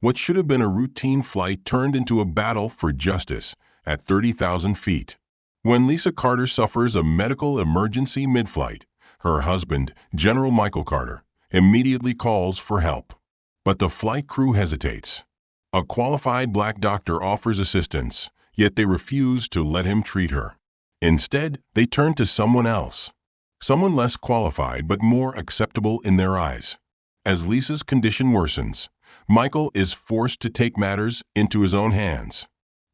What should have been a routine flight turned into a battle for justice at 30,000 feet. When Lisa Carter suffers a medical emergency mid-flight, her husband, General Michael Carter, immediately calls for help. But the flight crew hesitates. A qualified black doctor offers assistance, yet they refuse to let him treat her. Instead, they turn to someone else. Someone less qualified but more acceptable in their eyes. As Lisa's condition worsens, Michael is forced to take matters into his own hands.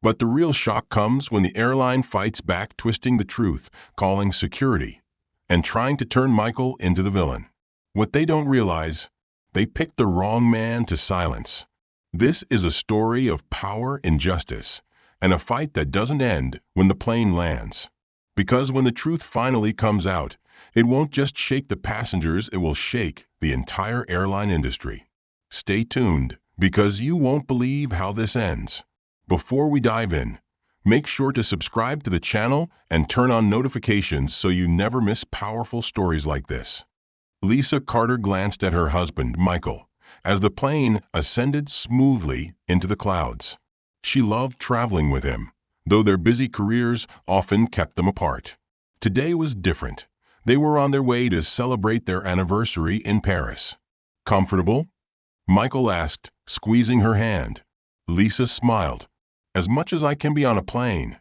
But the real shock comes when the airline fights back, twisting the truth, calling security, and trying to turn Michael into the villain. What they don't realize, they picked the wrong man to silence. This is a story of power and justice, and a fight that doesn't end when the plane lands. Because when the truth finally comes out, it won't just shake the passengers, it will shake the entire airline industry. Stay tuned, because you won't believe how this ends. Before we dive in, make sure to subscribe to the channel and turn on notifications so you never miss powerful stories like this. Lisa Carter glanced at her husband, Michael, as the plane ascended smoothly into the clouds. She loved traveling with him, though their busy careers often kept them apart. Today was different. They were on their way to celebrate their anniversary in Paris. Comfortable? Michael asked, squeezing her hand. Lisa smiled. As much as I can be on a plane.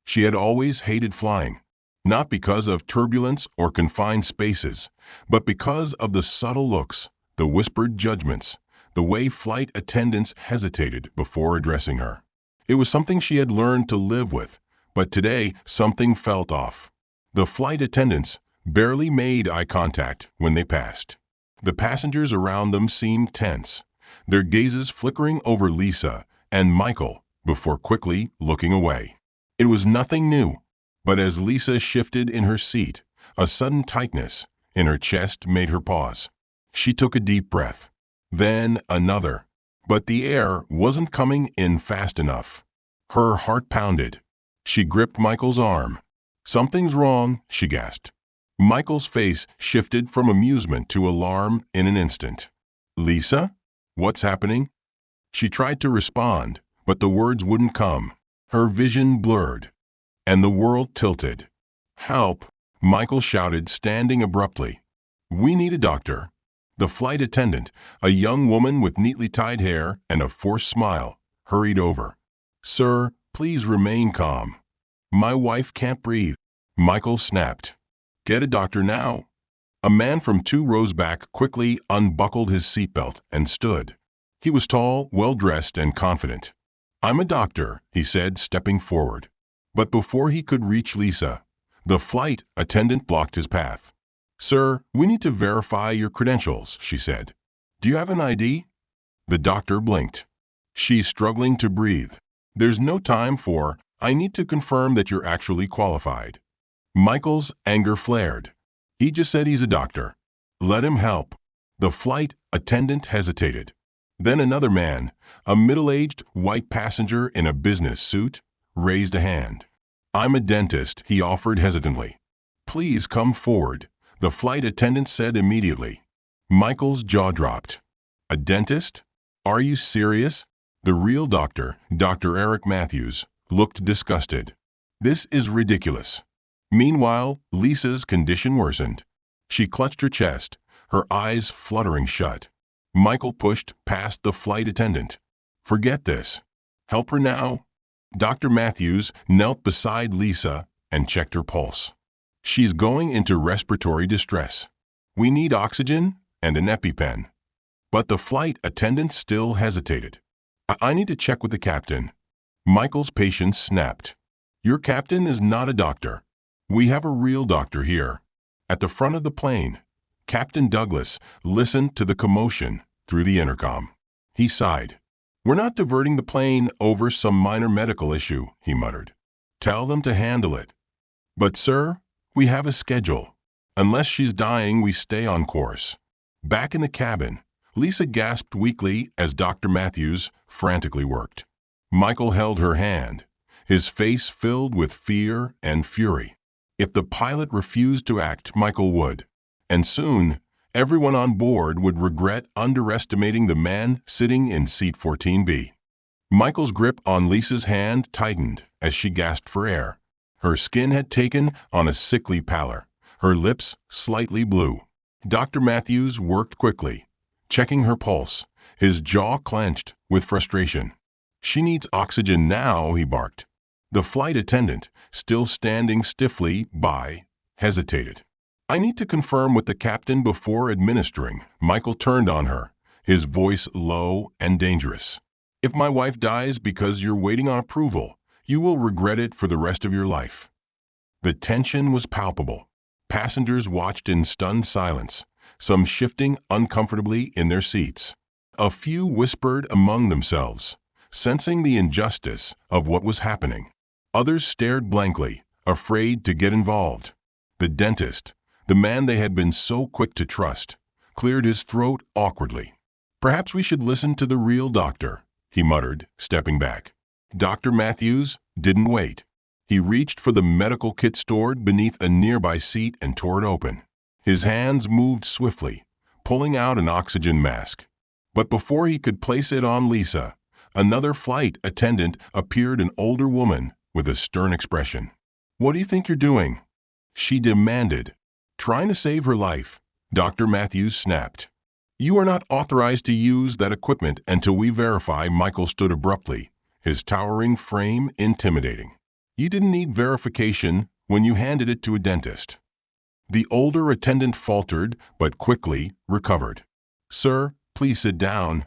She had always hated flying. Not because of turbulence or confined spaces, but because of the subtle looks, the whispered judgments, the way flight attendants hesitated before addressing her. It was something she had learned to live with, but today something felt off. The flight attendants barely made eye contact when they passed. The passengers around them seemed tense, their gazes flickering over Lisa and Michael before quickly looking away. It was nothing new. But as Lisa shifted in her seat, a sudden tightness in her chest made her pause. She took a deep breath. Then another. But the air wasn't coming in fast enough. Her heart pounded. She gripped Michael's arm. Something's wrong, she gasped. Michael's face shifted from amusement to alarm in an instant. Lisa? What's happening? She tried to respond, but the words wouldn't come. Her vision blurred. And the world tilted. Help! Michael shouted, standing abruptly. We need a doctor. The flight attendant, a young woman with neatly tied hair and a forced smile, hurried over. Sir, please remain calm. My wife can't breathe. Michael snapped. Get a doctor now. A man from 2 rows back quickly unbuckled his seatbelt and stood. He was tall, well-dressed, and confident. I'm a doctor, he said, stepping forward. But before he could reach Lisa, the flight attendant blocked his path. Sir, we need to verify your credentials, she said. Do you have an ID? The doctor blinked. She's struggling to breathe. There's no time for, I need to confirm that you're actually qualified. Michael's anger flared. He just said he's a doctor. Let him help. The flight attendant hesitated. Then another man, a middle-aged white passenger in a business suit, raised a hand. I'm a dentist, he offered hesitantly. Please come forward, the flight attendant said immediately. Michael's jaw dropped. A dentist? Are you serious? The real doctor, Dr. Eric Matthews, looked disgusted. This is ridiculous. Meanwhile, Lisa's condition worsened. She clutched her chest, her eyes fluttering shut. Michael pushed past the flight attendant. Forget this. Help her now. Dr. Matthews knelt beside Lisa and checked her pulse. She's going into respiratory distress. We need oxygen and an EpiPen. But the flight attendant still hesitated. I need to check with the captain. Michael's patience snapped. Your captain is not a doctor. We have a real doctor here. At the front of the plane, Captain Douglas listened to the commotion through the intercom. He sighed. We're not diverting the plane over some minor medical issue, he muttered. Tell them to handle it. But, sir, we have a schedule. Unless she's dying, we stay on course. Back in the cabin, Lisa gasped weakly as Dr. Matthews frantically worked. Michael held her hand, his face filled with fear and fury. If the pilot refused to act, Michael would. And soon, Everyone on board would regret underestimating the man sitting in seat 14B. Michael's grip on Lisa's hand tightened as she gasped for air. Her skin had taken on a sickly pallor, her lips slightly blue. Dr. Matthews worked quickly, checking her pulse, his jaw clenched with frustration. "She needs oxygen now," he barked. The flight attendant, still standing stiffly by, hesitated. "I need to confirm with the captain before administering." Michael turned on her, his voice low and dangerous. "If my wife dies because you're waiting on approval, you will regret it for the rest of your life." The tension was palpable. Passengers watched in stunned silence, some shifting uncomfortably in their seats. A few whispered among themselves, sensing the injustice of what was happening. Others stared blankly, afraid to get involved. The dentist, the man they had been so quick to trust, cleared his throat awkwardly. "Perhaps we should listen to the real doctor," he muttered, stepping back. Dr. Matthews didn't wait. He reached for the medical kit stored beneath a nearby seat and tore it open. His hands moved swiftly, pulling out an oxygen mask. But before he could place it on Lisa, another flight attendant appeared, an older woman with a stern expression. "What do you think you're doing?" she demanded. "Trying to save her life," Dr. Matthews snapped. "You are not authorized to use that equipment until we verify." Michael stood abruptly, his towering frame intimidating. "You didn't need verification when you handed it to a dentist." The older attendant faltered but quickly recovered. "Sir, please sit down."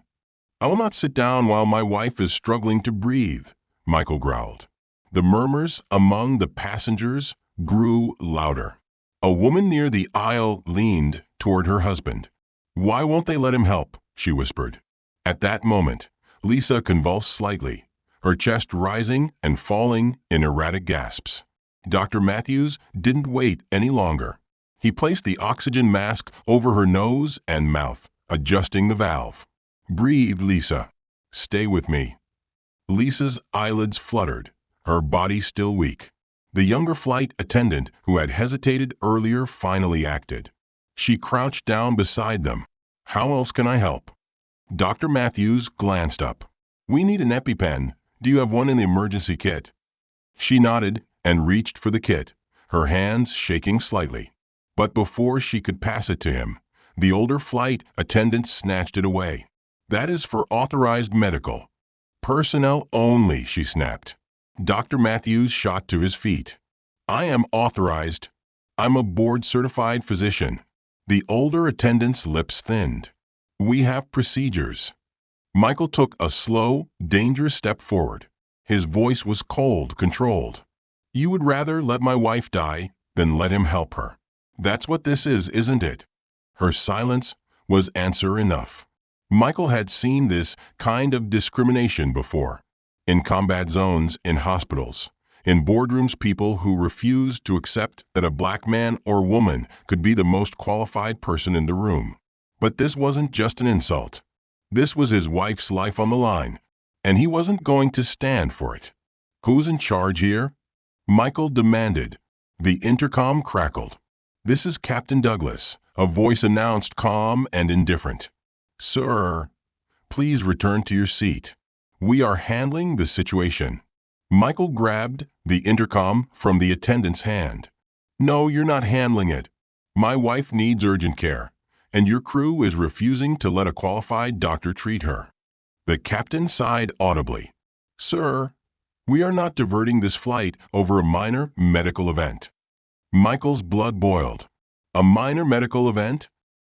"I will not sit down while my wife is struggling to breathe," Michael growled. The murmurs among the passengers grew louder. A woman near the aisle leaned toward her husband. "Why won't they let him help?" she whispered. At that moment, Lisa convulsed slightly, her chest rising and falling in erratic gasps. Dr. Matthews didn't wait any longer. He placed the oxygen mask over her nose and mouth, adjusting the valve. "Breathe, Lisa. Stay with me." Lisa's eyelids fluttered, her body still weak. The younger flight attendant, who had hesitated earlier, finally acted. She crouched down beside them. "How else can I help?" Dr. Matthews glanced up. "We need an EpiPen. Do you have one in the emergency kit?" She nodded and reached for the kit, her hands shaking slightly. But before she could pass it to him, the older flight attendant snatched it away. "That is for authorized medical personnel only," she snapped. Dr. Matthews shot to his feet. "I am authorized. I'm a board-certified physician." The older attendant's lips thinned. "We have procedures." Michael took a slow, dangerous step forward. His voice was cold, controlled. "You would rather let my wife die than let him help her. That's what this is, isn't it?" Her silence was answer enough. Michael had seen this kind of discrimination before. In combat zones, in hospitals, in boardrooms, people who refused to accept that a black man or woman could be the most qualified person in the room. But this wasn't just an insult. This was his wife's life on the line, and he wasn't going to stand for it. "Who's in charge here?" Michael demanded. The intercom crackled. "This is Captain Douglas," a voice announced, calm and indifferent. "Sir, please return to your seat. We are handling the situation." Michael grabbed the intercom from the attendant's hand. "No, you're not handling it. My wife needs urgent care, and your crew is refusing to let a qualified doctor treat her." The captain sighed audibly. "Sir, we are not diverting this flight over a minor medical event." Michael's blood boiled. "A minor medical event?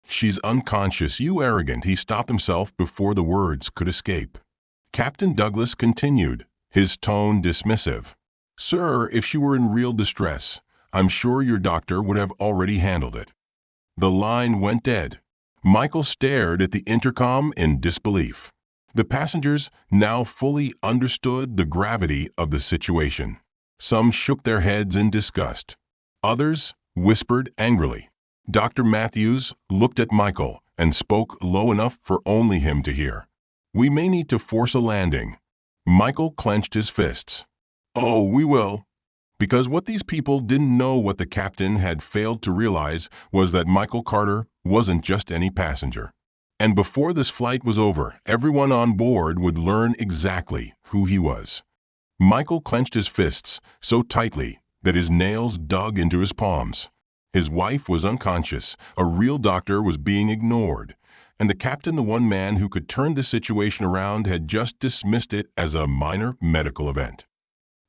She's unconscious, you arrogant." He stopped himself before the words could escape. Captain Douglas continued, his tone dismissive. "Sir, if she were in real distress, I'm sure your doctor would have already handled it." The line went dead. Michael stared at the intercom in disbelief. The passengers now fully understood the gravity of the situation. Some shook their heads in disgust. Others whispered angrily. Dr. Matthews looked at Michael and spoke low enough for only him to hear. "We may need to force a landing." Michael clenched his fists. "Oh, we will. Because what these people didn't know, what the captain had failed to realize, was that Michael Carter wasn't just any passenger. And before this flight was over, everyone on board would learn exactly who he was. Michael clenched his fists so tightly that his nails dug into his palms. His wife was unconscious, a real doctor was being ignored, and the captain, the one man who could turn the situation around, had just dismissed it as a minor medical event.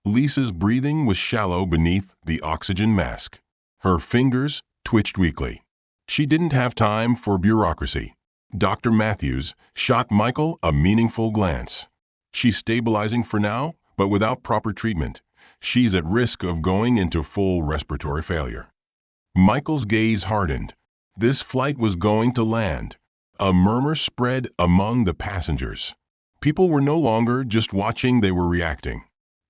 Lisa's breathing was shallow beneath the oxygen mask. Her fingers twitched weakly. She didn't have time for bureaucracy. Dr. Matthews shot Michael a meaningful glance. She's stabilizing for now, but without proper treatment, she's at risk of going into full respiratory failure. Michael's gaze hardened. This flight was going to land. A murmur spread among the passengers. People were no longer just watching, they were reacting.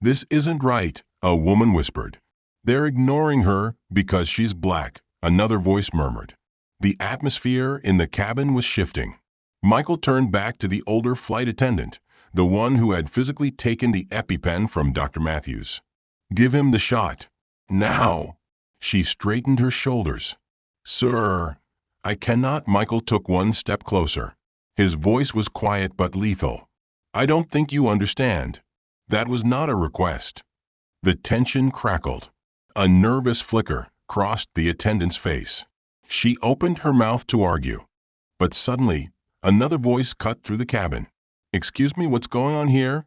"This isn't right," a woman whispered. "They're ignoring her because she's black," another voice murmured. The atmosphere in the cabin was shifting. Michael turned back to the older flight attendant, the one who had physically taken the EpiPen from Dr. Matthews. "Give him the shot. Now." She straightened her shoulders. "Sir, I cannot." Michael took one step closer. His voice was quiet but lethal. "I don't think you understand. That was not a request." The tension crackled. A nervous flicker crossed the attendant's face. She opened her mouth to argue. But suddenly, another voice cut through the cabin. "Excuse me, what's going on here?"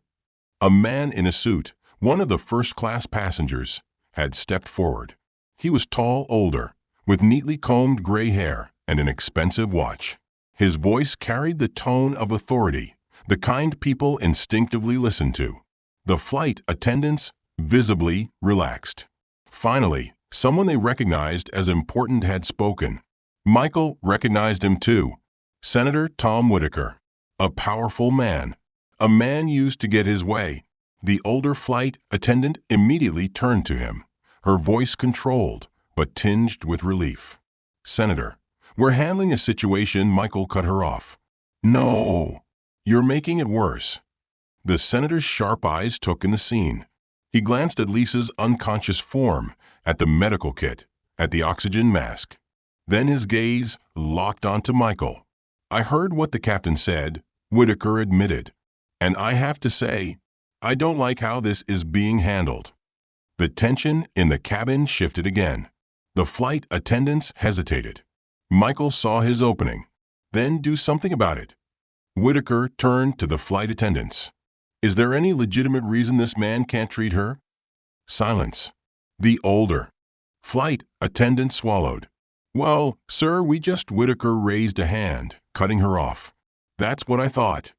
A man in a suit, one of the first-class passengers, had stepped forward. He was tall, older, with neatly combed gray hair and an expensive watch. His voice carried the tone of authority, the kind people instinctively listen to. The flight attendants visibly relaxed. Finally, someone they recognized as important had spoken. Michael recognized him too. Senator Tom Whitaker. A powerful man. A man used to get his way. The older flight attendant immediately turned to him, her voice controlled, but tinged with relief. "Senator, we're handling a situation." Michael cut her off. "No, you're making it worse." The senator's sharp eyes took in the scene. He glanced at Lisa's unconscious form, at the medical kit, at the oxygen mask. Then his gaze locked onto Michael. "I heard what the captain said," Whitaker admitted. "And I have to say, I don't like how this is being handled." The tension in the cabin shifted again. The flight attendants hesitated. Michael saw his opening. Then do something about it. Whitaker turned to the flight attendants. "Is there any legitimate reason this man can't treat her?" Silence. The older flight attendant swallowed. "Well, sir, we just—" Whitaker raised a hand, cutting her off. "That's what I thought."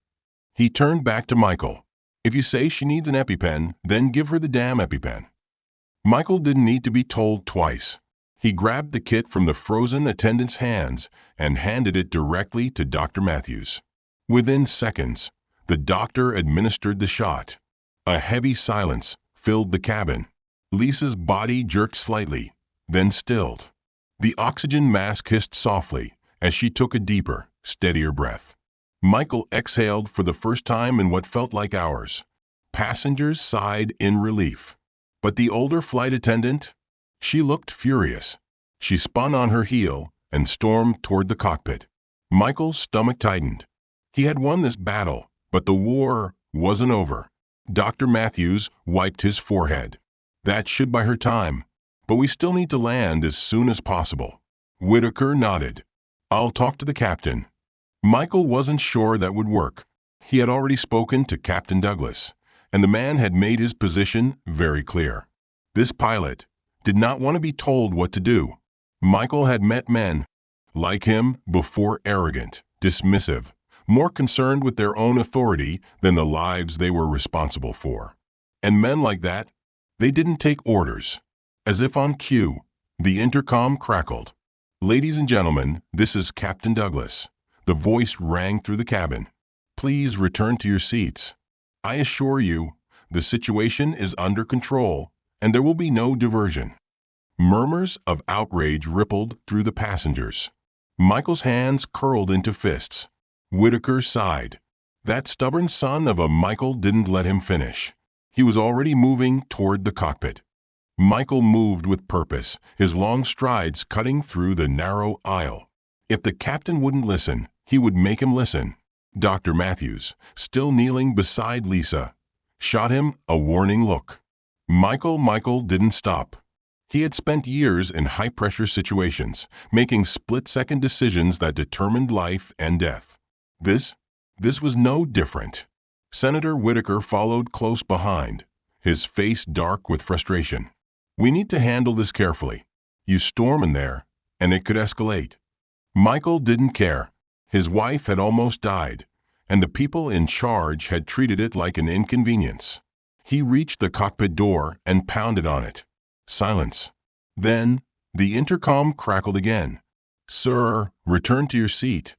He turned back to Michael. "If you say she needs an EpiPen, then give her the damn EpiPen." Michael didn't need to be told twice. He grabbed the kit from the frozen attendant's hands and handed it directly to Dr. Matthews. Within seconds, the doctor administered the shot. A heavy silence filled the cabin. Lisa's body jerked slightly, then stilled. The oxygen mask hissed softly as she took a deeper, steadier breath. Michael exhaled for the first time in what felt like hours. Passengers sighed in relief. But the older flight attendant? She looked furious. She spun on her heel and stormed toward the cockpit. Michael's stomach tightened. He had won this battle, but the war wasn't over. Dr. Matthews wiped his forehead. "That should buy her time, but we still need to land as soon as possible." Whitaker nodded. "I'll talk to the captain." Michael wasn't sure that would work. He had already spoken to Captain Douglas, and the man had made his position very clear. This pilot did not want to be told what to do. Michael had met men like him before, arrogant, dismissive, more concerned with their own authority than the lives they were responsible for. And men like that, they didn't take orders. As if on cue, the intercom crackled. "Ladies and gentlemen, this is Captain Douglas." The voice rang through the cabin. "Please return to your seats. I assure you, the situation is under control, and there will be no diversion." Murmurs of outrage rippled through the passengers. Michael's hands curled into fists. Whitaker sighed. That stubborn son of a Michael didn't let him finish. He was already moving toward the cockpit. Michael moved with purpose, his long strides cutting through the narrow aisle. If the captain wouldn't listen, he would make him listen. Dr. Matthews, still kneeling beside Lisa, shot him a warning look. Michael didn't stop. He had spent years in high-pressure situations, making split-second decisions that determined life and death. This was no different. Senator Whitaker followed close behind, his face dark with frustration. We need to handle this carefully. You storm in there, and it could escalate. Michael didn't care. His wife had almost died, and the people in charge had treated it like an inconvenience. He reached the cockpit door and pounded on it. Silence. Then, the intercom crackled again. Sir, return to your seat.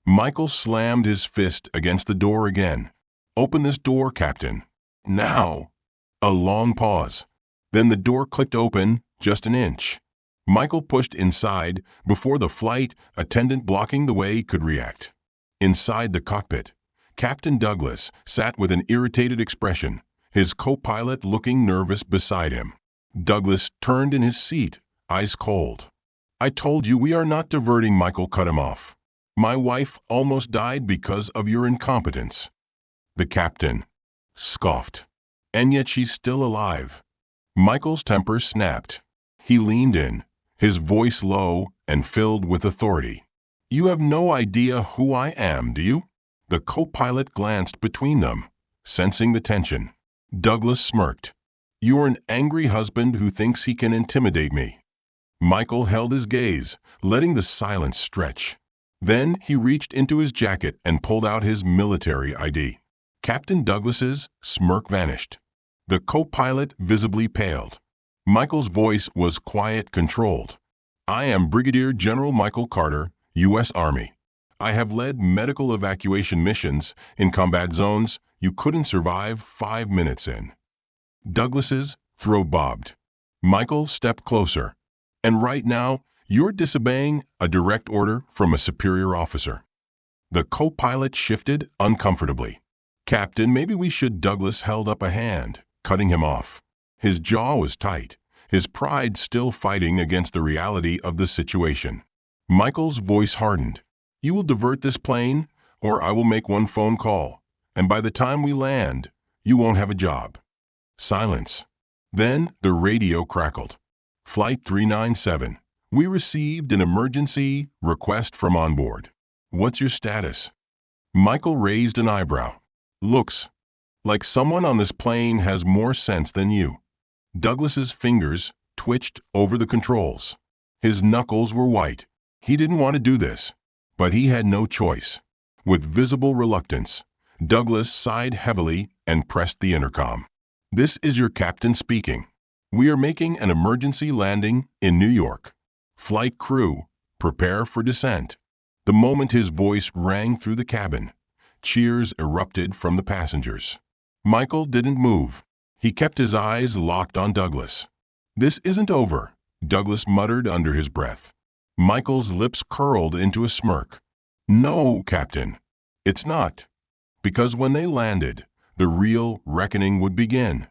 Michael slammed his fist against the door again. Open this door, Captain. Now. A long pause. Then the door clicked open, just an inch. Michael pushed inside before the flight attendant blocking the way could react. Inside the cockpit, Captain Douglas sat with an irritated expression, his co-pilot looking nervous beside him. Douglas turned in his seat, eyes cold. I told you we are not diverting, Michael cut him off. My wife almost died because of your incompetence. The captain scoffed. And yet she's still alive. Michael's temper snapped. He leaned in, his voice low and filled with authority. You have no idea who I am, do you? The co-pilot glanced between them, sensing the tension. Douglas smirked. You're an angry husband who thinks he can intimidate me. Michael held his gaze, letting the silence stretch. Then he reached into his jacket and pulled out his military ID. Captain Douglas's smirk vanished. The co-pilot visibly paled. Michael's voice was quiet, controlled. I am Brigadier General Michael Carter, U.S. Army. I have led medical evacuation missions in combat zones you couldn't survive 5 minutes in. Douglas's throat bobbed. Michael stepped closer. And right now, you're disobeying a direct order from a superior officer. The co-pilot shifted uncomfortably. Captain, maybe we should. Douglas held up a hand, cutting him off. His jaw was tight, his pride still fighting against the reality of the situation. Michael's voice hardened. You will divert this plane, or I will make one phone call, and by the time we land, you won't have a job. Silence. Then the radio crackled. Flight 397. We received an emergency request from onboard. What's your status? Michael raised an eyebrow. Looks like someone on this plane has more sense than you. Douglas's fingers twitched over the controls. His knuckles were white. He didn't want to do this, but he had no choice. With visible reluctance, Douglas sighed heavily and pressed the intercom. This is your captain speaking. We are making an emergency landing in New York. Flight crew, prepare for descent. The moment his voice rang through the cabin, cheers erupted from the passengers. Michael didn't move. He kept his eyes locked on Douglas. This isn't over, Douglas muttered under his breath. Michael's lips curled into a smirk. No, Captain, it's not. Because when they landed, the real reckoning would begin.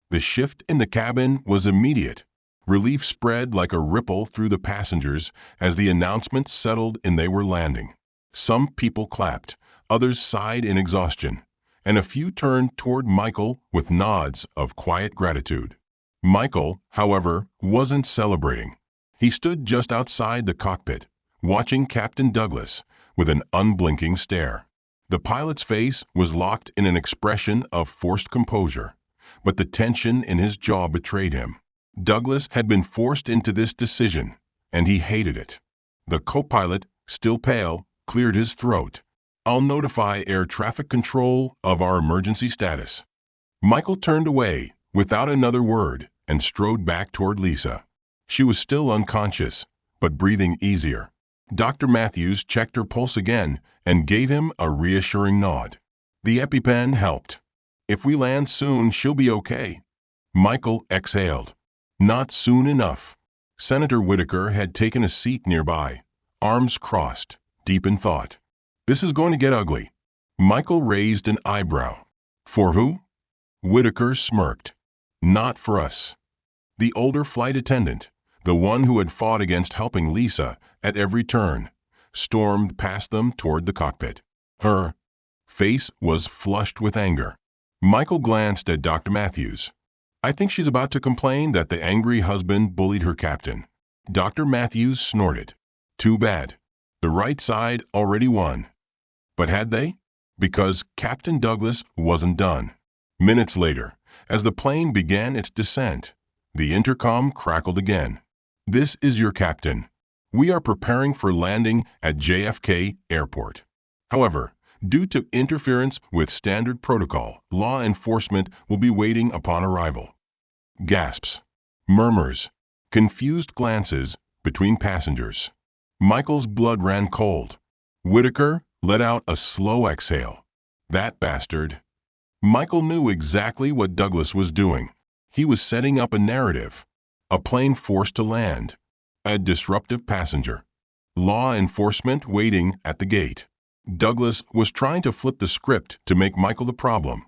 The shift in the cabin was immediate. Relief spread like a ripple through the passengers as the announcement settled and they were landing. Some people clapped, others sighed in exhaustion, and a few turned toward Michael with nods of quiet gratitude. Michael, however, wasn't celebrating. He stood just outside the cockpit, watching Captain Douglas with an unblinking stare. The pilot's face was locked in an expression of forced composure, but the tension in his jaw betrayed him. Douglas had been forced into this decision, and he hated it. The co-pilot, still pale, cleared his throat. I'll notify air traffic control of our emergency status. Michael turned away, without another word, and strode back toward Lisa. She was still unconscious, but breathing easier. Dr. Matthews checked her pulse again and gave him a reassuring nod. The EpiPen helped. If we land soon, she'll be okay. Michael exhaled. Not soon enough. Senator Whitaker had taken a seat nearby, arms crossed, deep in thought. This is going to get ugly. Michael raised an eyebrow. For who? Whitaker smirked. Not for us. The older flight attendant, the one who had fought against helping Lisa at every turn, stormed past them toward the cockpit. Her face was flushed with anger. Michael glanced at Dr. Matthews. I think she's about to complain that the angry husband bullied her captain. Dr. Matthews snorted. Too bad. The right side already won. But had they? Because Captain Douglas wasn't done. Minutes later, as the plane began its descent, the intercom crackled again. This is your captain. We are preparing for landing at JFK Airport. However, due to interference with standard protocol, law enforcement will be waiting upon arrival. Gasps, murmurs, confused glances between passengers. Michael's blood ran cold. Whitaker let out a slow exhale. That bastard. Michael knew exactly what Douglas was doing. He was setting up a narrative. A plane forced to land. A disruptive passenger. Law enforcement waiting at the gate. Douglas was trying to flip the script to make Michael the problem,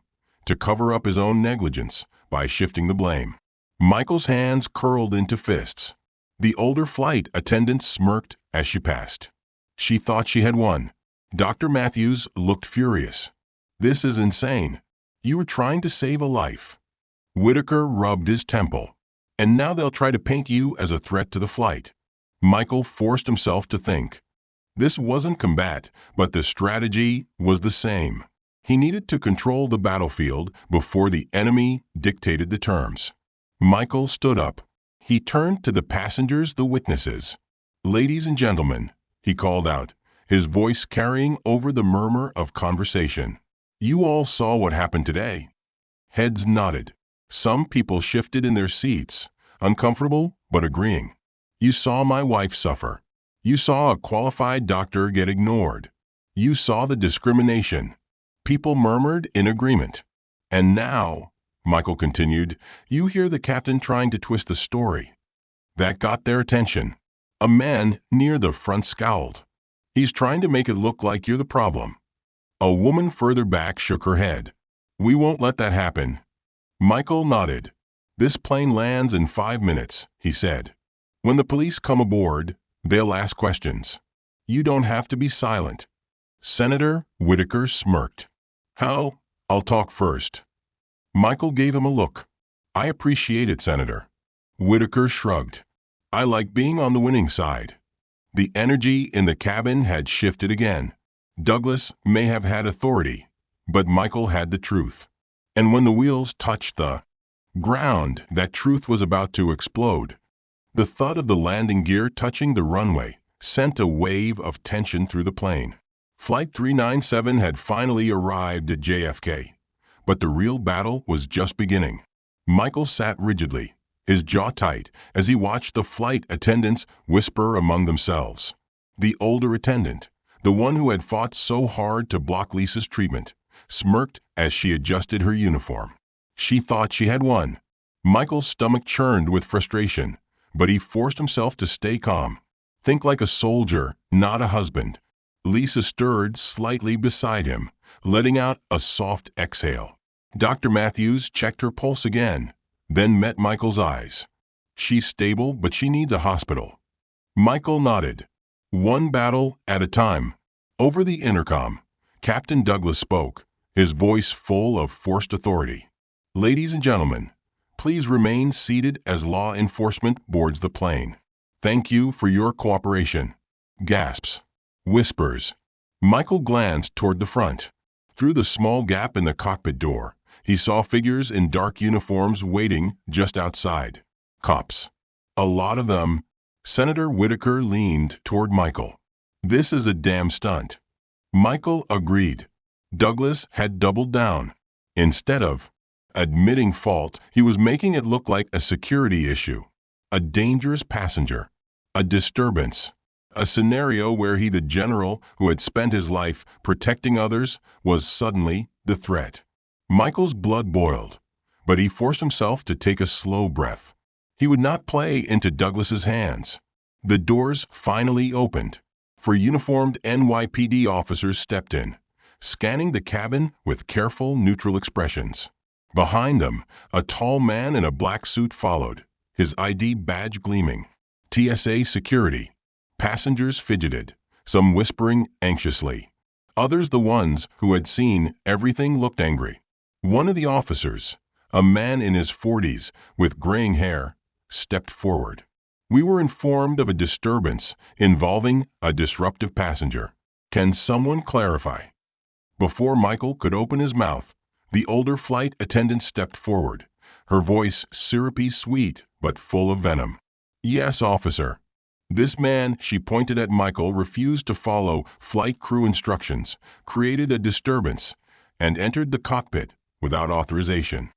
to cover up his own negligence by shifting the blame. Michael's hands curled into fists. The older flight attendant smirked as she passed. She thought she had won. Dr. Matthews looked furious. This is insane. You were trying to save a life. Whitaker rubbed his temple. And now they'll try to paint you as a threat to the flight. Michael forced himself to think. This wasn't combat, but the strategy was the same. He needed to control the battlefield before the enemy dictated the terms. Michael stood up. He turned to the passengers, the witnesses. Ladies and gentlemen, he called out, his voice carrying over the murmur of conversation. You all saw what happened today. Heads nodded. Some people shifted in their seats, uncomfortable but agreeing. You saw my wife suffer. You saw a qualified doctor get ignored. You saw the discrimination. People murmured in agreement. And now, Michael continued, you hear the captain trying to twist the story. That got their attention. A man near the front scowled. He's trying to make it look like you're the problem. A woman further back shook her head. We won't let that happen. Michael nodded. This plane lands in 5 minutes, he said. When the police come aboard, they'll ask questions. You don't have to be silent. Senator Whitaker smirked. How? I'll talk first. Michael gave him a look. I appreciate it, Senator. Whitaker shrugged. I like being on the winning side. The energy in the cabin had shifted again. Douglas may have had authority, but Michael had the truth. And when the wheels touched the ground, that truth was about to explode. The thud of the landing gear touching the runway sent a wave of tension through the plane. Flight 397 had finally arrived at JFK, but the real battle was just beginning. Michael sat rigidly, his jaw tight, as he watched the flight attendants whisper among themselves. The older attendant, the one who had fought so hard to block Lisa's treatment, smirked as she adjusted her uniform. She thought she had won. Michael's stomach churned with frustration, but he forced himself to stay calm. Think like a soldier, not a husband. Lisa stirred slightly beside him, letting out a soft exhale. Dr. Matthews checked her pulse again, then met Michael's eyes. She's stable, but she needs a hospital. Michael nodded. One battle at a time. Over the intercom, Captain Douglas spoke, his voice full of forced authority. Ladies and gentlemen, please remain seated as law enforcement boards the plane. Thank you for your cooperation. Gasps. Whispers. Michael glanced toward the front. Through the small gap in the cockpit door, he saw figures in dark uniforms waiting just outside. Cops. A lot of them. Senator Whitaker leaned toward Michael. This is a damn stunt. Michael agreed. Douglas had doubled down. Instead of admitting fault, he was making it look like a security issue, a dangerous passenger, a disturbance, a scenario where he, the general who had spent his life protecting others, was suddenly the threat. Michael's blood boiled, but he forced himself to take a slow breath. He would not play into Douglas's hands. The doors finally opened. 4 uniformed NYPD officers stepped in, scanning the cabin with careful, neutral expressions. Behind them, a tall man in a black suit followed, his ID badge gleaming. TSA security. Passengers fidgeted, some whispering anxiously. Others, the ones who had seen everything, looked angry. One of the officers, a man in his 40s with graying hair, stepped forward. "We were informed of a disturbance involving a disruptive passenger. Can someone clarify?" Before Michael could open his mouth, the older flight attendant stepped forward, her voice syrupy sweet but full of venom. "Yes, officer. This man," she pointed at Michael, "refused to follow flight crew instructions, created a disturbance, and entered the cockpit without authorization."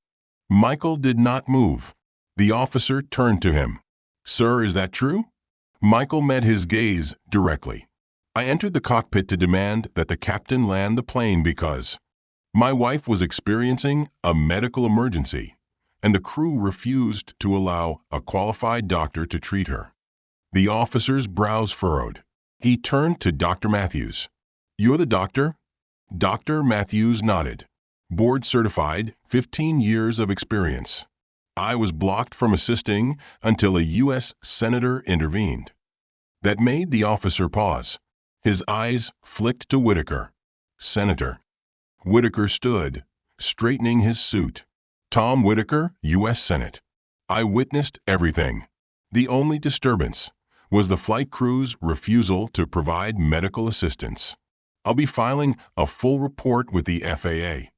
Michael did not move. The officer turned to him. "Sir, is that true?" Michael met his gaze directly. "I entered the cockpit to demand that the captain land the plane because my wife was experiencing a medical emergency, and the crew refused to allow a qualified doctor to treat her." The officer's brows furrowed. He turned to Dr. Matthews. "You're the doctor?" Dr. Matthews nodded. "Board certified, 15 years of experience. I was blocked from assisting until a U.S. Senator intervened." That made the officer pause. His eyes flicked to Whitaker. "Senator." Whitaker stood, straightening his suit. "Tom Whitaker, U.S. Senate. I witnessed everything. The only disturbance was the flight crew's refusal to provide medical assistance. I'll be filing a full report with the FAA."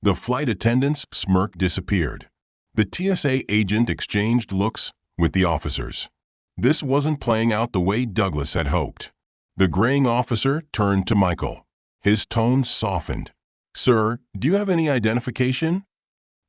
The flight attendant's smirk disappeared. The TSA agent exchanged looks with the officers. This wasn't playing out the way Douglas had hoped. The graying officer turned to Michael. His tone softened. "Sir, do you have any identification?"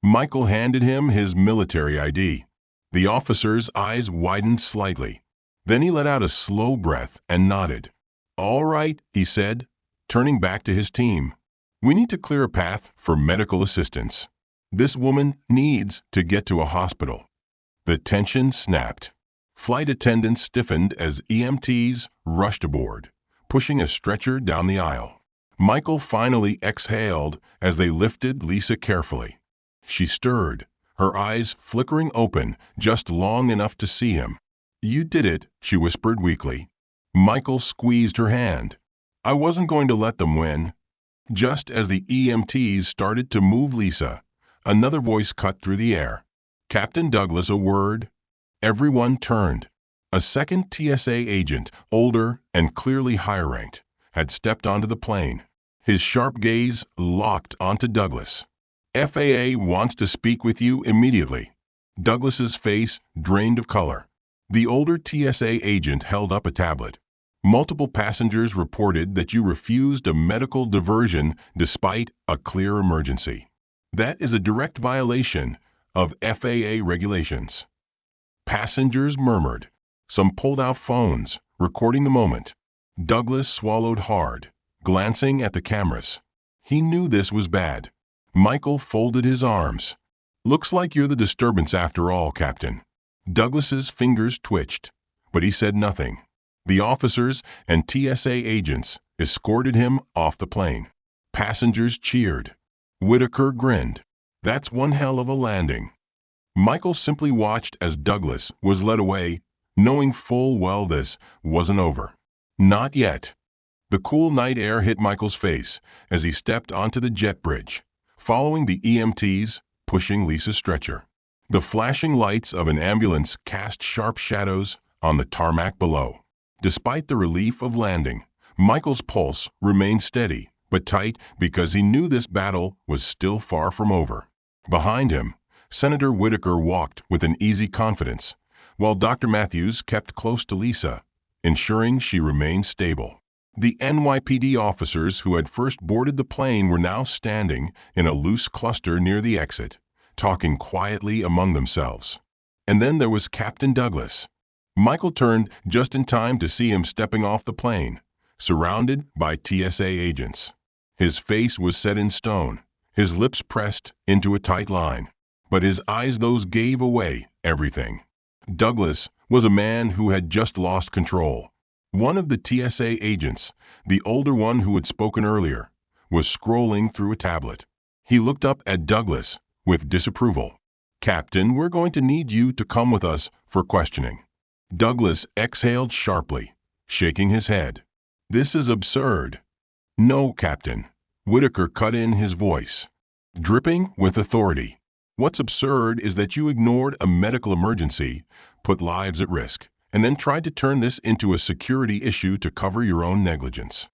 Michael handed him his military ID. The officer's eyes widened slightly. Then he let out a slow breath and nodded. "All right," he said, turning back to his team. "We need to clear a path for medical assistance. This woman needs to get to a hospital." The tension snapped. Flight attendants stiffened as EMTs rushed aboard, pushing a stretcher down the aisle. Michael finally exhaled as they lifted Lisa carefully. She stirred, her eyes flickering open just long enough to see him. "You did it," she whispered weakly. Michael squeezed her hand. "I wasn't going to let them win." Just as the EMTs started to move Lisa, another voice cut through the air. "Captain Douglas, a word." Everyone turned. A second TSA agent, older and clearly higher-ranked, had stepped onto the plane. His sharp gaze locked onto Douglas. "FAA wants to speak with you immediately." Douglas's face drained of color. The older TSA agent held up a tablet. "Multiple passengers reported that you refused a medical diversion despite a clear emergency. That is a direct violation of FAA regulations." Passengers murmured. Some pulled out phones, recording the moment. Douglas swallowed hard, glancing at the cameras. He knew this was bad. Michael folded his arms. "Looks like you're the disturbance after all, Captain." Douglas's fingers twitched, but he said nothing. The officers and TSA agents escorted him off the plane. Passengers cheered. Whitaker grinned. "That's one hell of a landing." Michael simply watched as Douglas was led away, knowing full well this wasn't over. Not yet. The cool night air hit Michael's face as he stepped onto the jet bridge, following the EMTs, pushing Lisa's stretcher. The flashing lights of an ambulance cast sharp shadows on the tarmac below. Despite the relief of landing, Michael's pulse remained steady, but tight because he knew this battle was still far from over. Behind him, Senator Whitaker walked with an easy confidence, while Dr. Matthews kept close to Lisa, ensuring she remained stable. The NYPD officers who had first boarded the plane were now standing in a loose cluster near the exit, talking quietly among themselves. And then there was Captain Douglas. Michael turned just in time to see him stepping off the plane, surrounded by TSA agents. His face was set in stone, his lips pressed into a tight line, but his eyes, those gave away everything. Douglas was a man who had just lost control. One of the TSA agents, the older one who had spoken earlier, was scrolling through a tablet. He looked up at Douglas with disapproval. "Captain, we're going to need you to come with us for questioning." Douglas exhaled sharply, shaking his head. "This is absurd." "No, Captain." Whitaker cut in, his voice dripping with authority. "What's absurd is that you ignored a medical emergency, put lives at risk, and then tried to turn this into a security issue to cover your own negligence."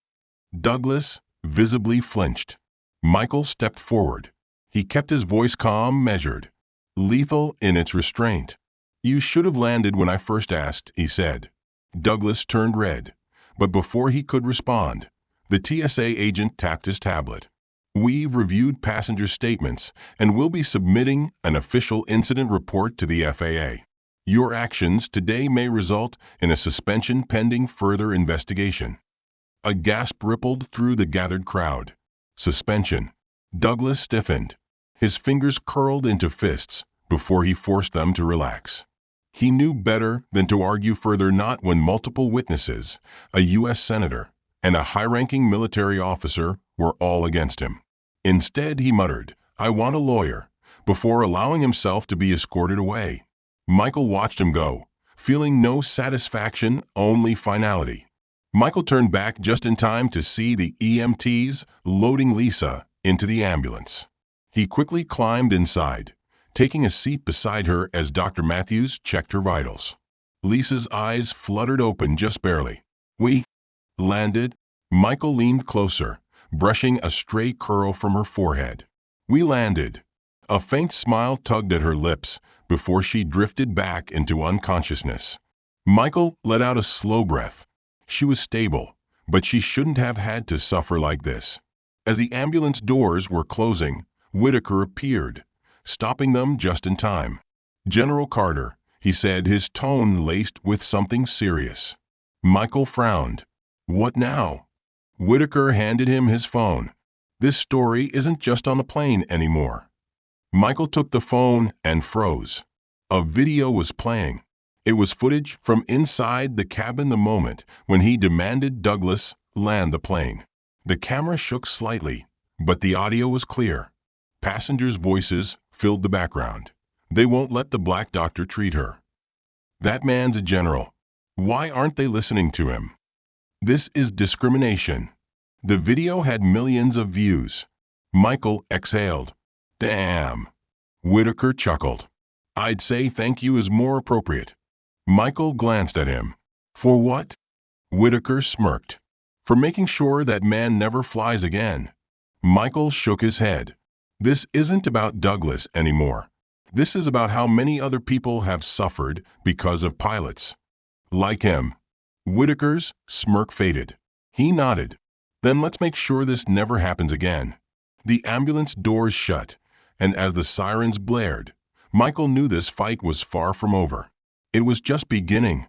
Douglas visibly flinched. Michael stepped forward. He kept his voice calm, measured, lethal in its restraint. "You should have landed when I first asked," he said. Douglas turned red, but before he could respond, the TSA agent tapped his tablet. "We've reviewed passenger statements and will be submitting an official incident report to the FAA. Your actions today may result in a suspension pending further investigation." A gasp rippled through the gathered crowd. Suspension. Douglas stiffened. His fingers curled into fists before he forced them to relax. He knew better than to argue further, not when multiple witnesses, a U.S. senator, and a high-ranking military officer were all against him. Instead, he muttered, "I want a lawyer," before allowing himself to be escorted away. Michael watched him go, feeling no satisfaction, only finality. Michael turned back just in time to see the EMTs loading Lisa into the ambulance. He quickly climbed inside, taking a seat beside her as Dr. Matthews checked her vitals. Lisa's eyes fluttered open just barely. "We landed?" Michael leaned closer, brushing a stray curl from her forehead. "We landed." A faint smile tugged at her lips before she drifted back into unconsciousness. Michael let out a slow breath. She was stable, but she shouldn't have had to suffer like this. As the ambulance doors were closing, Whitaker appeared, stopping them just in time. "General Carter," he said, his tone laced with something serious. Michael frowned. "What now?" Whitaker handed him his phone. "This story isn't just on the plane anymore." Michael took the phone and froze. A video was playing. It was footage from inside the cabin the moment when he demanded Douglas land the plane. The camera shook slightly, but the audio was clear. Passengers' voices filled the background. "They won't let the black doctor treat her. That man's a general. Why aren't they listening to him? This is discrimination." The video had millions of views. Michael exhaled. "Damn." Whitaker chuckled. "I'd say thank you is more appropriate." Michael glanced at him. "For what?" Whitaker smirked. "For making sure that man never flies again." Michael shook his head. "This isn't about Douglas anymore. This is about how many other people have suffered because of pilots like him." Whitaker's smirk faded. He nodded. "Then let's make sure this never happens again." The ambulance doors shut, and as the sirens blared, Michael knew this fight was far from over. It was just beginning.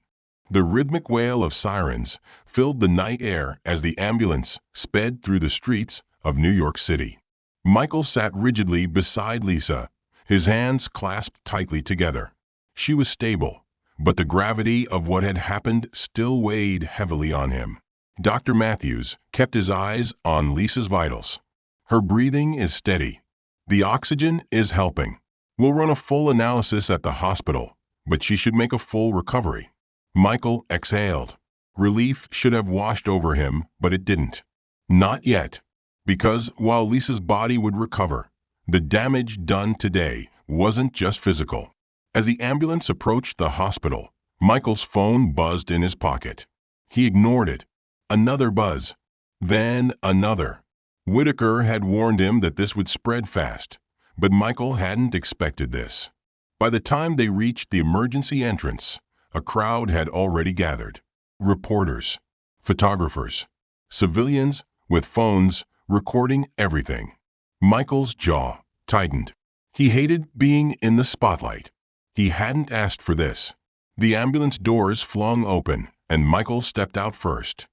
The rhythmic wail of sirens filled the night air as the ambulance sped through the streets of New York City. Michael sat rigidly beside Lisa, his hands clasped tightly together. She was stable, but the gravity of what had happened still weighed heavily on him. Dr. Matthews kept his eyes on Lisa's vitals. "Her breathing is steady. The oxygen is helping. We'll run a full analysis at the hospital, but she should make a full recovery." Michael exhaled. Relief should have washed over him, but it didn't. Not yet. Because while Lisa's body would recover, the damage done today wasn't just physical. As the ambulance approached the hospital, Michael's phone buzzed in his pocket. He ignored it. Another buzz. Then another. Whitaker had warned him that this would spread fast, but Michael hadn't expected this. By the time they reached the emergency entrance, a crowd had already gathered. Reporters, photographers, civilians with phones recording everything. Michael's jaw tightened. He hated being in the spotlight. He hadn't asked for this. The ambulance doors flung open, and Michael stepped out first.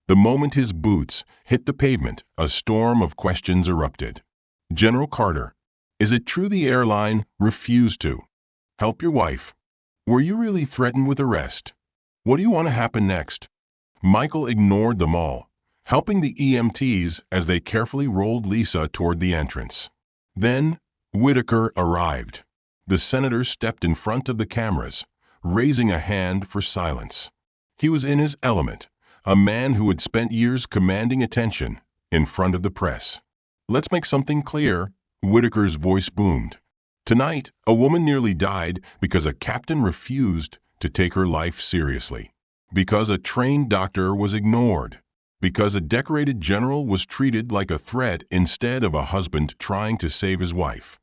The moment his boots hit the pavement, a storm of questions erupted. "General Carter, is it true the airline refused to help your wife? Were you really threatened with arrest? What do you want to happen next?" Michael ignored them all, helping the EMTs as they carefully rolled Lisa toward the entrance. Then Whitaker arrived. The senator stepped in front of the cameras, raising a hand for silence. He was in his element, a man who had spent years commanding attention in front of the press. "Let's make something clear," Whitaker's voice boomed. "Tonight, a woman nearly died because a captain refused to take her life seriously. Because a trained doctor was ignored. Because a decorated general was treated like a threat instead of a husband trying to save his wife."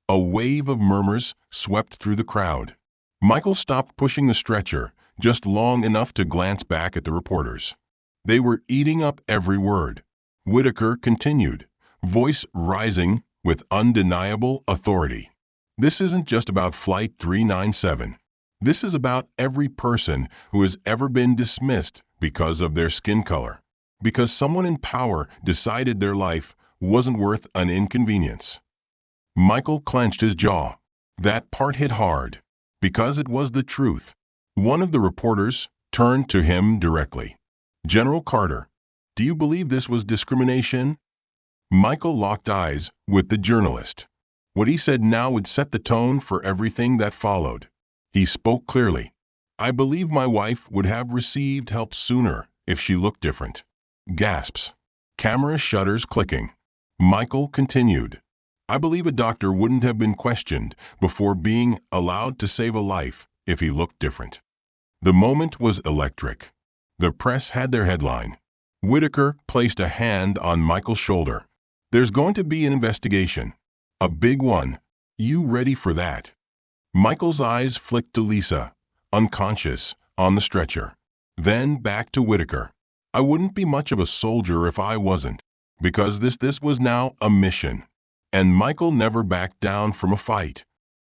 A wave of murmurs swept through the crowd. Michael stopped pushing the stretcher just long enough to glance back at the reporters. They were eating up every word. Whitaker continued, voice rising with undeniable authority. "This isn't just about Flight 397. This is about every person who has ever been dismissed because of their skin color. Because someone in power decided their life wasn't worth an inconvenience." Michael clenched his jaw. That part hit hard. Because it was the truth. One of the reporters turned to him directly. "General Carter, do you believe this was discrimination?" Michael locked eyes with the journalist. What he said now would set the tone for everything that followed. He spoke clearly. "I believe my wife would have received help sooner if she looked different." Gasps. Camera shutters clicking. Michael continued. "I believe a doctor wouldn't have been questioned before being allowed to save a life if he looked different." The moment was electric. The press had their headline. Whitaker placed a hand on Michael's shoulder. "There's going to be an investigation. A big one. You ready for that?" Michael's eyes flicked to Lisa, unconscious, on the stretcher. Then back to Whitaker. "I wouldn't be much of a soldier if I wasn't. Because this was now a mission." And Michael never backed down from a fight.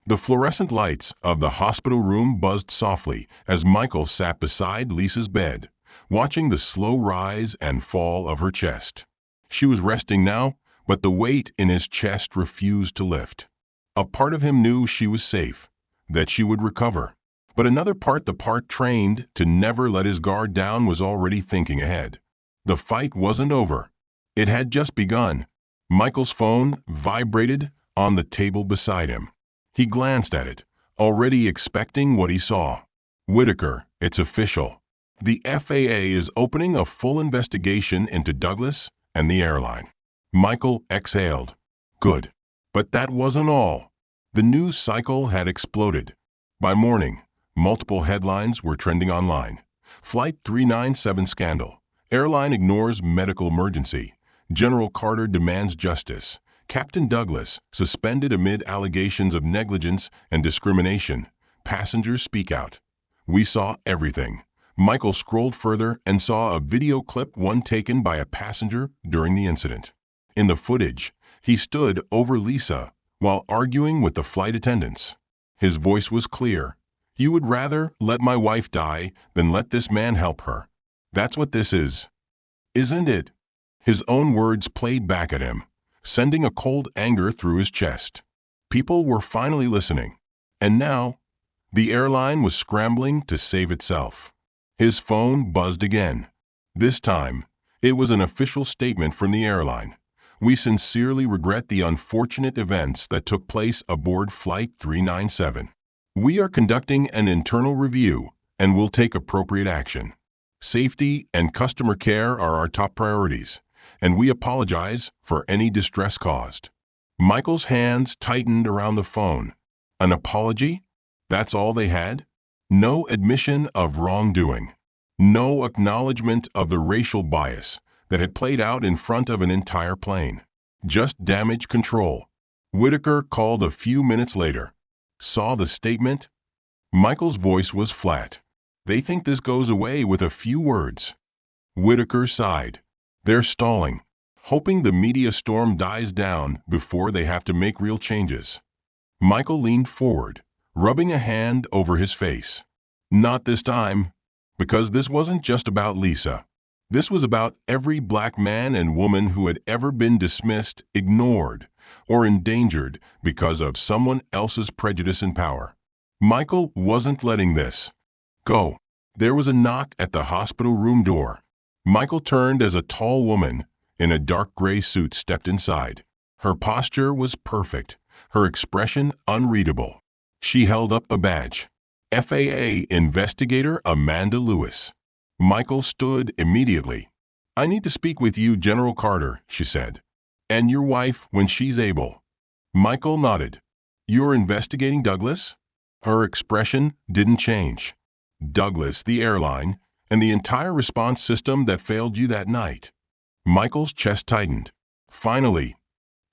The fluorescent lights of the hospital room buzzed softly as Michael sat beside Lisa's bed, watching the slow rise and fall of her chest. She was resting now, but the weight in his chest refused to lift. A part of him knew she was safe, that she would recover. But another part, the part trained to never let his guard down, was already thinking ahead. The fight wasn't over. It had just begun. Michael's phone vibrated on the table beside him. He glanced at it, already expecting what he saw. "Whitaker, it's official. The FAA is opening a full investigation into Douglas and the airline." Michael exhaled. Good. But that wasn't all. The news cycle had exploded. By morning, multiple headlines were trending online. Flight 397 scandal. Airline ignores medical emergency. General Carter demands justice. Captain Douglas suspended amid allegations of negligence and discrimination. Passengers speak out. We saw everything. Michael scrolled further and saw a video clip, one taken by a passenger during the incident. In the footage, he stood over Lisa while arguing with the flight attendants. His voice was clear. "You would rather let my wife die than let this man help her. That's what this is. Isn't it?" His own words played back at him, sending a cold anger through his chest. People were finally listening. And now, the airline was scrambling to save itself. His phone buzzed again. This time, it was an official statement from the airline. "We sincerely regret the unfortunate events that took place aboard Flight 397. We are conducting an internal review and will take appropriate action. Safety and customer care are our top priorities, and we apologize for any distress caused." Michael's hands tightened around the phone. An apology? That's all they had? No admission of wrongdoing. No acknowledgement of the racial bias that had played out in front of an entire plane. Just damage control. Whitaker called a few minutes later. "Saw the statement?" Michael's voice was flat. "They think this goes away with a few words." Whitaker sighed. "They're stalling, hoping the media storm dies down before they have to make real changes." Michael leaned forward, rubbing a hand over his face. "Not this time. Because this wasn't just about Lisa. This was about every black man and woman who had ever been dismissed, ignored, or endangered because of someone else's prejudice and power." Michael wasn't letting this go. There was a knock at the hospital room door. Michael turned as a tall woman in a dark gray suit stepped inside. Her posture was perfect, her expression unreadable. She held up a badge. FAA Investigator Amanda Lewis. Michael stood immediately. I need to speak with you, General Carter, she said. And your wife when she's able. Michael nodded. You're investigating Douglas? Her expression didn't change. Douglas, the airline, and the entire response system that failed you that night. Michael's chest tightened. Finally,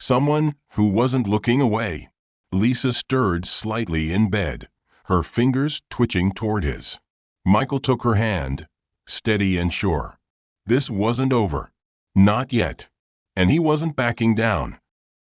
someone who wasn't looking away. Lisa stirred slightly in bed, her fingers twitching toward his. Michael took her hand, steady and sure. This wasn't over. Not yet. And he wasn't backing down.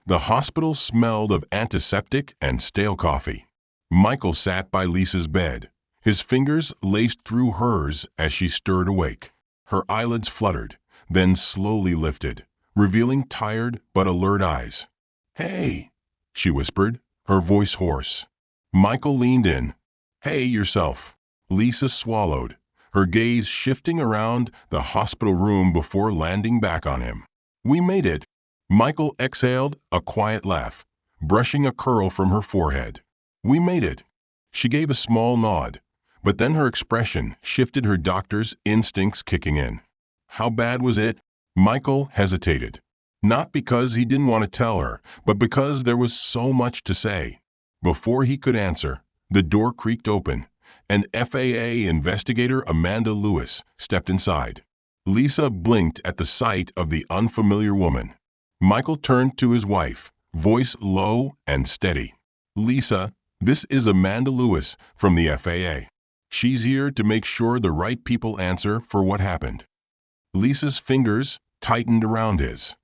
The hospital smelled of antiseptic and stale coffee. Michael sat by Lisa's bed, his fingers laced through hers as she stirred awake. Her eyelids fluttered, then slowly lifted, revealing tired but alert eyes. Hey, she whispered, her voice hoarse. Michael leaned in. Hey, yourself. Lisa swallowed, her gaze shifting around the hospital room before landing back on him. We made it. Michael exhaled a quiet laugh, brushing a curl from her forehead. We made it. She gave a small nod, but then her expression shifted, her doctor's instincts kicking in. How bad was it? Michael hesitated. Not because he didn't want to tell her, but because there was so much to say. Before he could answer, the door creaked open, and FAA Investigator Amanda Lewis stepped inside. Lisa blinked at the sight of the unfamiliar woman. Michael turned to his wife, voice low and steady. Lisa, this is Amanda Lewis from the FAA. She's here to make sure the right people answer for what happened. Lisa's fingers tightened around his.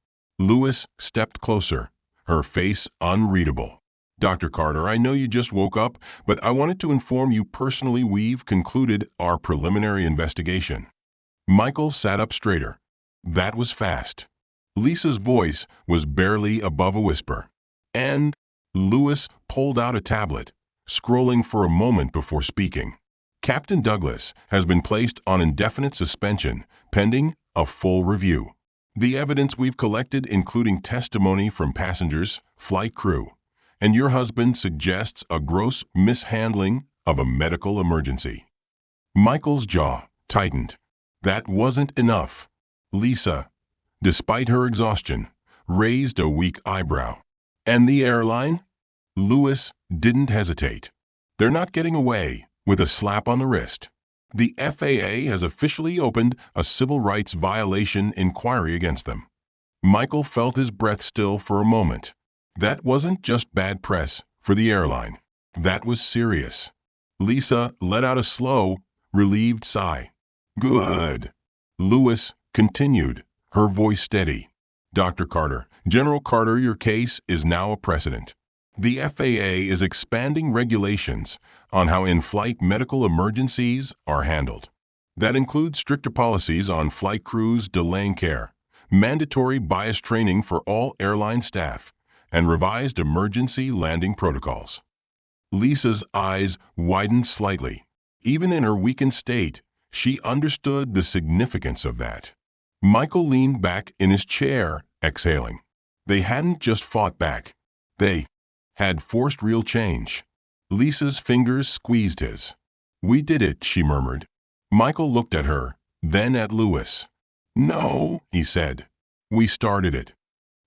Lewis stepped closer, her face unreadable. Dr. Carter, I know you just woke up, but I wanted to inform you personally we've concluded our preliminary investigation. Michael sat up straighter. That was fast. Lisa's voice was barely above a whisper. And Lewis pulled out a tablet, scrolling for a moment before speaking. Captain Douglas has been placed on indefinite suspension, pending a full review. The evidence we've collected, including testimony from passengers, flight crew, and your husband, suggests a gross mishandling of a medical emergency. Michael's jaw tightened. That wasn't enough. Lisa, despite her exhaustion, raised a weak eyebrow. And the airline? Lewis didn't hesitate. They're not getting away with a slap on the wrist. The FAA has officially opened a civil rights violation inquiry against them. Michael felt his breath still for a moment. That wasn't just bad press for the airline. That was serious. Lisa let out a slow, relieved sigh. Good. Lewis continued, her voice steady. Dr. Carter, General Carter, your case is now a precedent. The FAA is expanding regulations on how in-flight medical emergencies are handled. That includes stricter policies on flight crews delaying care, mandatory bias training for all airline staff, and revised emergency landing protocols. Lisa's eyes widened slightly. Even in her weakened state, she understood the significance of that. Michael leaned back in his chair, exhaling. They hadn't just fought back. They had forced real change. Lisa's fingers squeezed his. We did it, she murmured. Michael looked at her, then at Lewis. No, he said. We started it.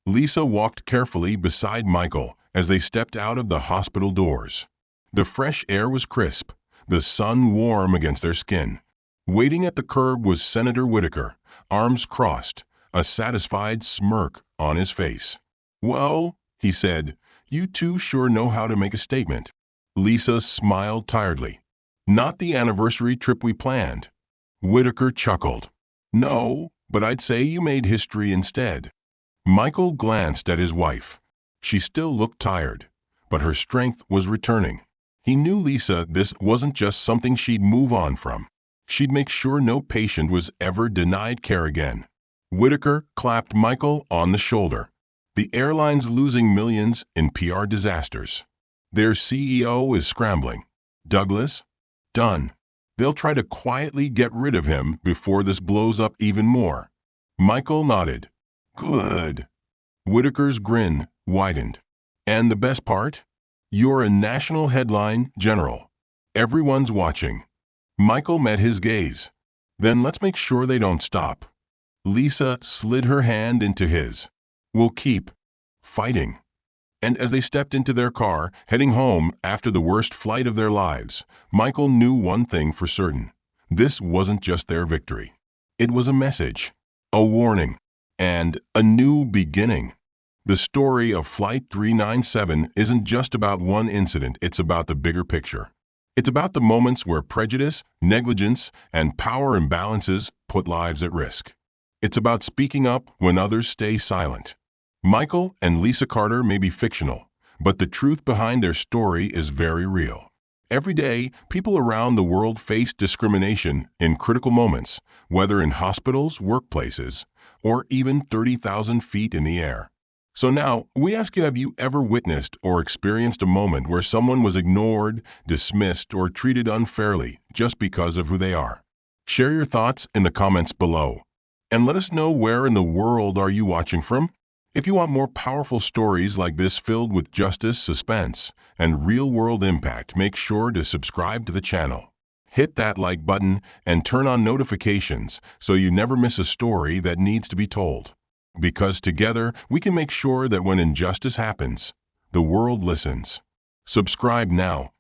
Lisa walked carefully beside Michael as they stepped out of the hospital doors. The fresh air was crisp, the sun warm against their skin. Waiting at the curb was Senator Whitaker, arms crossed, a satisfied smirk on his face. Well, he said, you two sure know how to make a statement. Lisa smiled tiredly. Not the anniversary trip we planned. Whitaker chuckled. No, but I'd say you made history instead. Michael glanced at his wife. She still looked tired, but her strength was returning. He knew Lisa, this wasn't just something she'd move on from. She'd make sure no patient was ever denied care again. Whitaker clapped Michael on the shoulder. The airline's losing millions in PR disasters. Their CEO is scrambling. Douglas? Done. They'll try to quietly get rid of him before this blows up even more. Michael nodded. Good. Whitaker's grin widened. And the best part? You're a national headline general. Everyone's watching. Michael met his gaze. Then let's make sure they don't stop. Lisa slid her hand into his. We'll keep fighting. And as they stepped into their car, heading home after the worst flight of their lives, Michael knew one thing for certain. This wasn't just their victory. It was a message, a warning, and a new beginning. The story of Flight 397 isn't just about one incident, it's about the bigger picture. It's about the moments where prejudice, negligence, and power imbalances put lives at risk. It's about speaking up when others stay silent. Michael and Lisa Carter may be fictional, but the truth behind their story is very real. Every day, people around the world face discrimination in critical moments, whether in hospitals, workplaces, or even 30,000 feet in the air. So now, we ask you, have you ever witnessed or experienced a moment where someone was ignored, dismissed, or treated unfairly just because of who they are? Share your thoughts in the comments below. And let us know, where in the world are you watching from? If you want more powerful stories like this filled with justice, suspense, and real-world impact, make sure to subscribe to the channel. Hit that like button and turn on notifications so you never miss a story that needs to be told. Because together, we can make sure that when injustice happens, the world listens. Subscribe now